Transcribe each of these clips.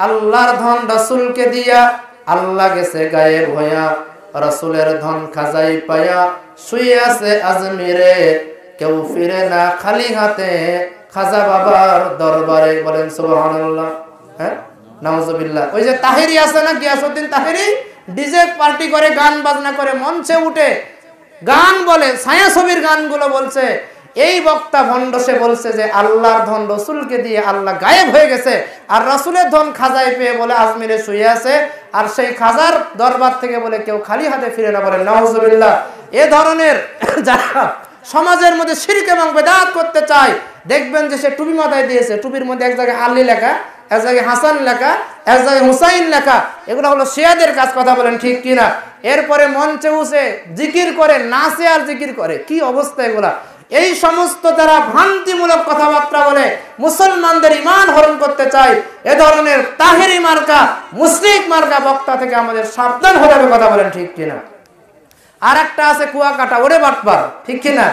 আল্লাহর ধন রাসূলকে দিয়া, আল্লাহ গেছে গায়েব হইয়া, রাসূলের ধন খাজাই পায়া, শুয়ে আছে আজমিরে, কেউ ফিরে না খালি হাতে খাজা বাবার দরবারে। বলেন সুবহানাল্লাহ। হ্যাঁ, নাউজুবিল্লাহ। ওই যে তাহেরি আছে না, গিয়াসউদ্দিন তাহেরি, ডিজে পার্টি করে, গান বাজনা করে, মঞ্চে উঠে গান বলে, ছায়াছবির গানগুলো বলছে। এই বক্তা ভণ্ড, সে বলছে যে আল্লাহর ধন রসুলকে দিয়ে আল্লাহ গায়েব হয়ে গেছে, আর রসুলের ধন খাজায় পেয়ে বলে আজমিরে শুয়ে আছে, আর সেই খাজার দরবার থেকে বলে কেউ খালি হাতে ফিরে না। বলে নাউজুবিল্লাহ। এ ধরনের যারা সমাজের মধ্যে শিরক এবং বেদাত করতে চায়, দেখবেন যে সে টুপি মাথায় দিয়েছে, টুপির মধ্যে এক জায়গায় আলী লেখা, এক জায়গায় হাসান লেখা, এক জায়গায় হুসাইন লেখা। এগুলো হলো শিয়াদের কাজ, কথা বলেন ঠিক কিনা? এরপরে মঞ্চে উঠে জিকির করে, নাচে আর জিকির করে। কি অবস্থা এগুলা! এই সমস্ত যারা ভ্রান্তিমূলক কথাবার্তা বলে মুসলমানদের ঈমান হরণ করতে চায়, এ ধরনের তাহেরি মার্কা, মুশরিক মার্কা বক্তা থেকে আমাদের সাবধান হতে হবে, কথা বলেন ঠিক কিনা? আর একটা আছে কুয়াকাটা, ওরে বাটপার, ঠিক কিনা?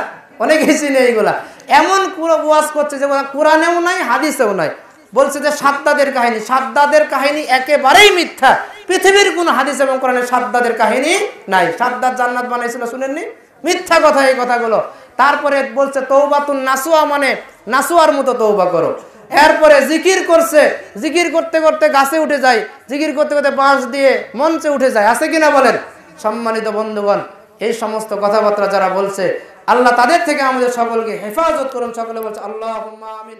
অনেকেই চিনে এইগুলা। এমন পুরো ওয়াজ করছে যে কোরআনেও নাই, হাদিসেও নাই। বলছে যে সাদ্দাদের কাহিনী, সাদ্দাদের কাহিনী একেবারেই মিথ্যা। পৃথিবীর কোন হাদিস এবং কোরআনে সাদ্দাদের কাহিনী নাই। সাদ্দাদ জান্নাত বানাইছিল, শুনেননি? মিথ্যা কথা এই কথাগুলো। তারপরে বলছে তৌবাতুন নাসুয়া, মানে নাসুয়ার মতো তৌবা করো। এরপরে জিকির করছে, জিকির করতে করতে গাছে উঠে যায়, জিকির করতে করতে বাঁশ দিয়ে মঞ্চে উঠে যায়। আছে কিনা বলেন? সম্মানিত বন্ধুগণ, এই সমস্ত কথাবার্তা যারা বলছে, আল্লাহ তাদের থেকে আমাদের সকলকে হেফাজত করুন। সকলে বলছে আল্লাহুম্মা আমিন।